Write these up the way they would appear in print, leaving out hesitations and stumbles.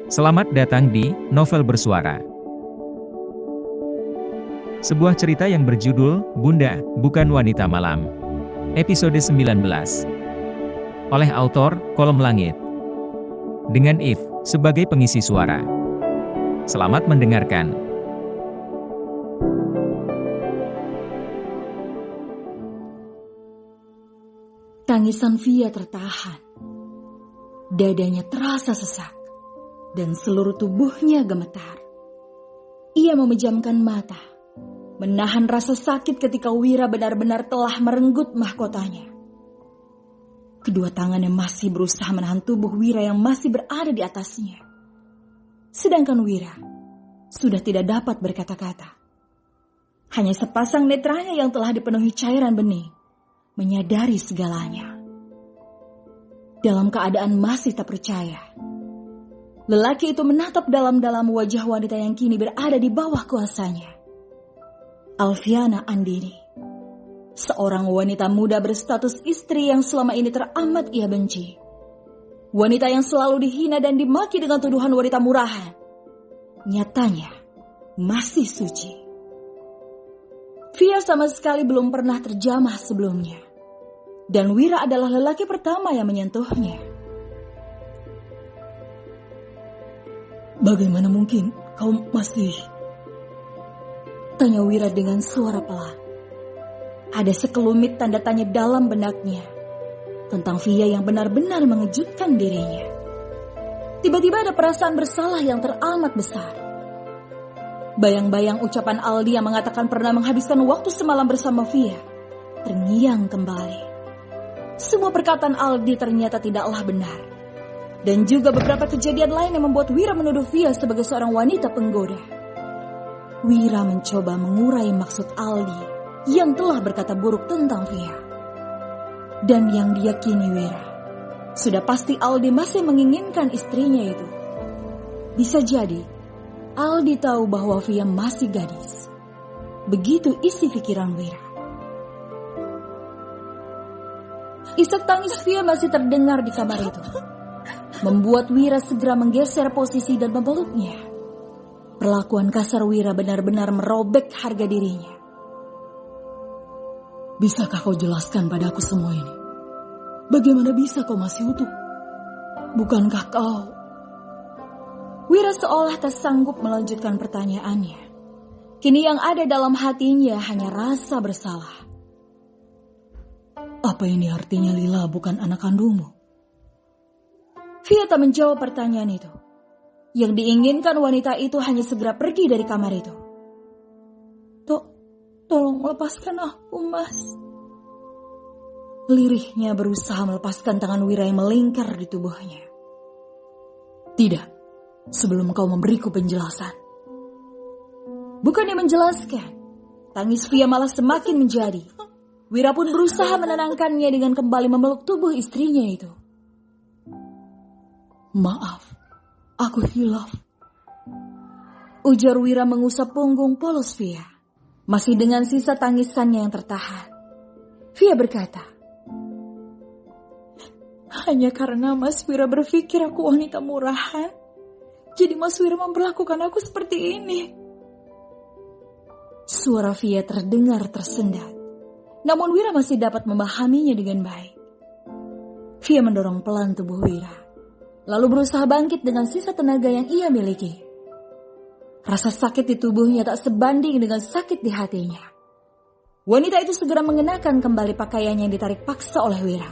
Selamat datang di Novel Bersuara. Sebuah cerita yang berjudul Bunda, Bukan Wanita Malam. Episode 19. Oleh autor Kolom Langit. Dengan If sebagai pengisi suara. Selamat mendengarkan. Tangisan Via tertahan. Dadanya terasa sesak. Dan seluruh tubuhnya gemetar. Ia memejamkan mata, menahan rasa sakit ketika Wira benar-benar telah merenggut mahkotanya. Kedua tangannya masih berusaha menahan tubuh Wira yang masih berada di atasnya. Sedangkan Wira sudah tidak dapat berkata-kata. Hanya sepasang netranya yang telah dipenuhi cairan bening, menyadari segalanya. Dalam keadaan masih tak percaya, lelaki itu menatap dalam-dalam wajah wanita yang kini berada di bawah kuasanya. Alfiana Andini, seorang wanita muda berstatus istri yang selama ini teramat ia benci. Wanita yang selalu dihina dan dimaki dengan tuduhan wanita murahan, nyatanya masih suci. Via sama sekali belum pernah terjamah sebelumnya, dan Wira adalah lelaki pertama yang menyentuhnya. Bagaimana mungkin kau masih? Tanya Wira dengan suara pelan. Ada sekelumit tanda tanya dalam benaknya tentang Via yang benar-benar mengejutkan dirinya. Tiba-tiba ada perasaan bersalah yang teramat besar. Bayang-bayang ucapan Aldi yang mengatakan pernah menghabiskan waktu semalam bersama Via terngiang kembali. Semua perkataan Aldi ternyata tidaklah benar. Dan juga beberapa kejadian lain yang membuat Wira menuduh Via sebagai seorang wanita penggoda. Wira mencoba mengurai maksud Aldi yang telah berkata buruk tentang Via. Dan yang diyakini Wira, sudah pasti Aldi masih menginginkan istrinya itu. Bisa jadi, Aldi tahu bahwa Via masih gadis. Begitu isi pikiran Wira. Isak tangis Via masih terdengar di kamar itu, membuat Wira segera menggeser posisi dan memeluknya. Perlakuan kasar Wira benar-benar merobek harga dirinya. Bisakah kau jelaskan padaku semua ini? Bagaimana bisa kau masih utuh? Bukankah kau? Wira seolah tak sanggup melanjutkan pertanyaannya. Kini yang ada dalam hatinya hanya rasa bersalah. Apa ini artinya Lila bukan anak kandungmu? Via tak menjawab pertanyaan itu. Yang diinginkan wanita itu hanya segera pergi dari kamar itu. Tolong lepaskan aku, Mas. Lirihnya berusaha melepaskan tangan Wira yang melingkar di tubuhnya. Tidak, sebelum kau memberiku penjelasan. Bukannya menjelaskan, tangis Via malah semakin menjadi. Wira pun berusaha menenangkannya dengan kembali memeluk tubuh istrinya itu. Maaf, aku hilaf. Ujar Wira mengusap punggung polos Via, masih dengan sisa tangisannya yang tertahan. Via berkata, hanya karena Mas Wira berpikir aku wanita murahan, jadi Mas Wira memperlakukan aku seperti ini. Suara Via terdengar tersendat, namun Wira masih dapat memahaminya dengan baik. Via mendorong pelan tubuh Wira, lalu berusaha bangkit dengan sisa tenaga yang ia miliki. Rasa sakit di tubuhnya tak sebanding dengan sakit di hatinya. Wanita itu segera mengenakan kembali pakaiannya yang ditarik paksa oleh Wira.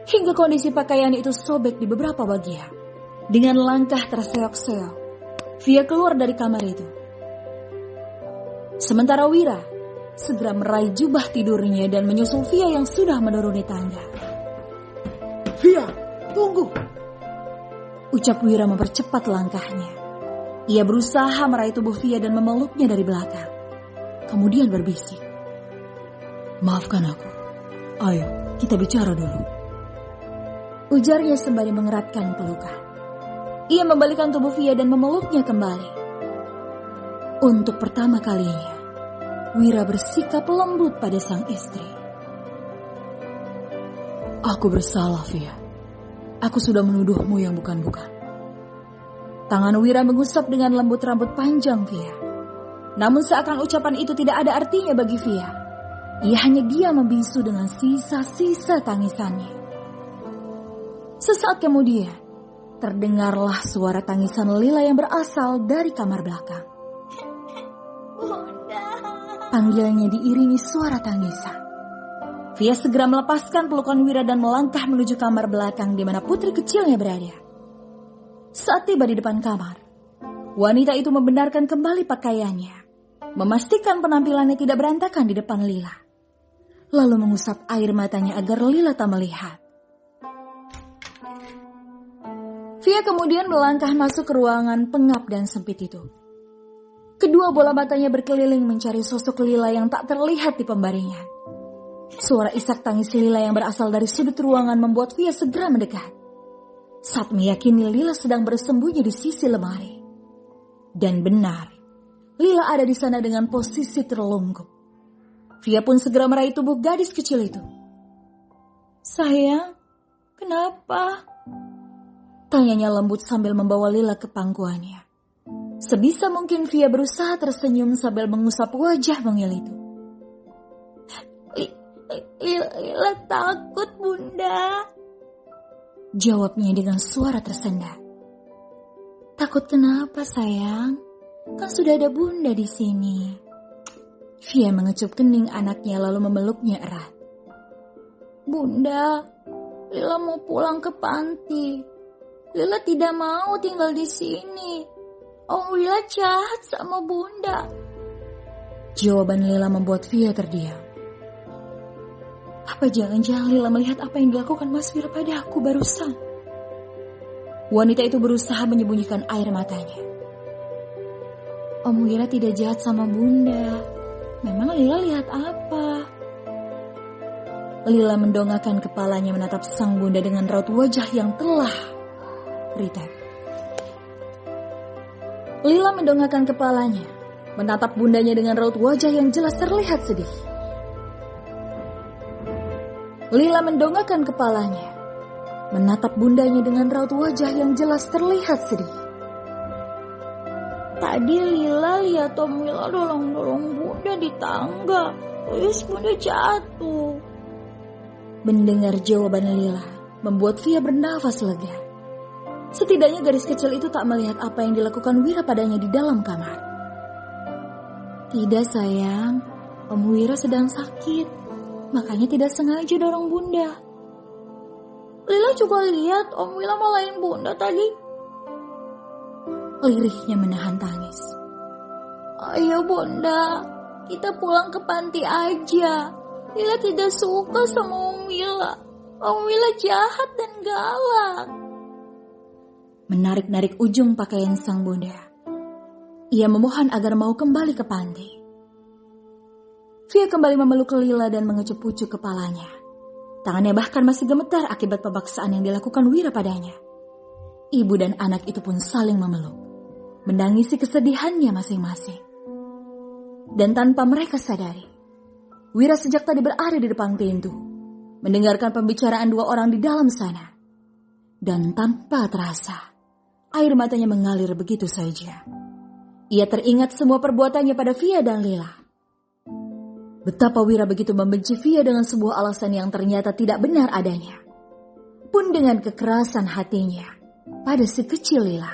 Hingga kondisi pakaian itu sobek di beberapa bagian. Dengan langkah terseok-seok, Via keluar dari kamar itu. Sementara Wira segera meraih jubah tidurnya dan menyusul Via yang sudah menuruni tangga. Via, tunggu! Ucap Wira mempercepat langkahnya. Ia berusaha meraih tubuh Via dan memeluknya dari belakang. Kemudian berbisik. Maafkan aku. Ayo, kita bicara dulu. Ujarnya sembari mengeratkan pelukan. Ia membalikan tubuh Via dan memeluknya kembali. Untuk pertama kalinya, Wira bersikap lembut pada sang istri. Aku bersalah, Via. Aku sudah menuduhmu yang bukan-bukan. Tangan Wira mengusap dengan lembut rambut panjang Via. Namun seakan ucapan itu tidak ada artinya bagi Via. Ia hanya diam membisu dengan sisa-sisa tangisannya. Sesaat kemudian, terdengarlah suara tangisan Lila yang berasal dari kamar belakang. Bunda. Panggilnya diiringi suara tangisan. Via segera melepaskan pelukan Wira dan melangkah menuju kamar belakang di mana putri kecilnya berada. Saat tiba di depan kamar, wanita itu membenarkan kembali pakaiannya, memastikan penampilannya tidak berantakan di depan Lila, lalu mengusap air matanya agar Lila tak melihat. Via kemudian melangkah masuk ke ruangan pengap dan sempit itu. Kedua bola matanya berkeliling mencari sosok Lila yang tak terlihat di pembaringan. Suara isak tangis Lila yang berasal dari sudut ruangan membuat Via segera mendekat. Saat meyakini Lila sedang bersembunyi di sisi lemari. Dan benar, Lila ada di sana dengan posisi terlungkup. Via pun segera meraih tubuh gadis kecil itu. "Sayang, kenapa?" tanyanya lembut sambil membawa Lila ke pangkuannya. Sebisa mungkin Via berusaha tersenyum sambil mengusap wajah mungil itu. Lila takut, Bunda. Jawabnya dengan suara tersendat. "Takut kenapa, sayang? Kan sudah ada Bunda di sini." Via mengecup kening anaknya lalu memeluknya erat. "Bunda, Lila mau pulang ke panti. Lila tidak mau tinggal di sini. Om Lila jahat sama Bunda." Jawaban Lila membuat Via terdiam. Apa jangan-jangan Lila melihat apa yang dilakukan Mas Wira pada aku barusan? Wanita itu berusaha menyembunyikan air matanya. "Om Wira tidak jahat sama Bunda. Memang Lila lihat apa?" Lila mendongakkan kepalanya menatap sang bunda dengan raut wajah yang telah ritat. Lila mendongakkan kepalanya, menatap bundanya dengan raut wajah yang jelas terlihat sedih. Lila mendongakkan kepalanya, menatap bundanya dengan raut wajah yang jelas terlihat sedih. "Tadi Lila lihat Om Wira dorong-dorong Bunda di tangga. Terus Bunda jatuh." Mendengar jawaban Lila, membuat Via bernafas lega. Setidaknya gadis kecil itu tak melihat apa yang dilakukan Wira padanya di dalam kamar. "Tidak sayang, Om Wira sedang sakit. Makanya tidak sengaja dorong Bunda." "Lila juga lihat Om Wira malain Bunda tadi." Lirihnya menahan tangis. "Ayo Bunda, kita pulang ke panti aja. Lila tidak suka sama Om Wira. Om Wira jahat dan galak." Menarik-narik ujung pakaian sang bunda. Ia memohon agar mau kembali ke panti. Via kembali memeluk Lila dan mengecup-ucup kepalanya. Tangannya bahkan masih gemetar akibat pemaksaan yang dilakukan Wira padanya. Ibu dan anak itu pun saling memeluk, menangisi kesedihannya masing-masing. Dan tanpa mereka sadari, Wira sejak tadi berada di depan pintu, mendengarkan pembicaraan dua orang di dalam sana. Dan tanpa terasa, air matanya mengalir begitu saja. Ia teringat semua perbuatannya pada Via dan Lila. Betapa Wira begitu membenci Via dengan sebuah alasan yang ternyata tidak benar adanya. Pun dengan kekerasan hatinya pada si kecil Lila.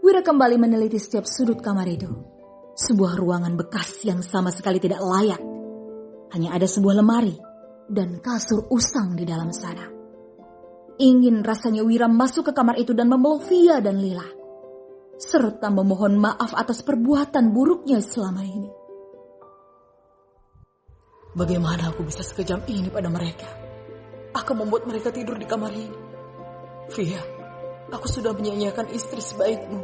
Wira kembali meneliti setiap sudut kamar itu. Sebuah ruangan bekas yang sama sekali tidak layak. Hanya ada sebuah lemari dan kasur usang di dalam sana. Ingin rasanya Wira masuk ke kamar itu dan memeluk Via dan Lila, serta memohon maaf atas perbuatan buruknya selama ini. Bagaimana aku bisa sekejam ini pada mereka? Aku membuat mereka tidur di kamar ini. Via, aku sudah menyanyiakan istri sebaikmu.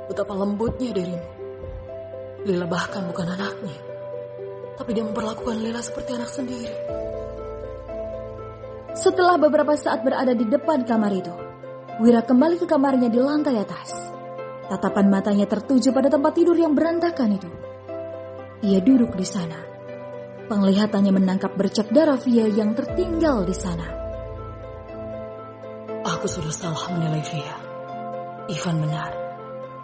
Betapa lembutnya dirimu. Lila bahkan bukan anaknya, tapi dia memperlakukan Lila seperti anak sendiri. Setelah beberapa saat berada di depan kamar itu, Wira kembali ke kamarnya di lantai atas. Tatapan matanya tertuju pada tempat tidur yang berantakan itu. Ia duduk di sana. Penglihatannya menangkap bercak darah Via yang tertinggal di sana. Aku sudah salah menilai Via. Ivan benar.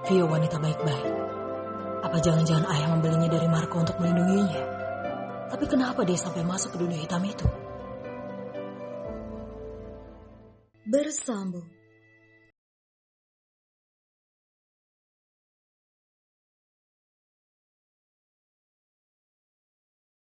Via wanita baik-baik. Apa jangan-jangan ayah membelinya dari Marco untuk melindunginya? Tapi kenapa dia sampai masuk ke dunia hitam itu? Bersambung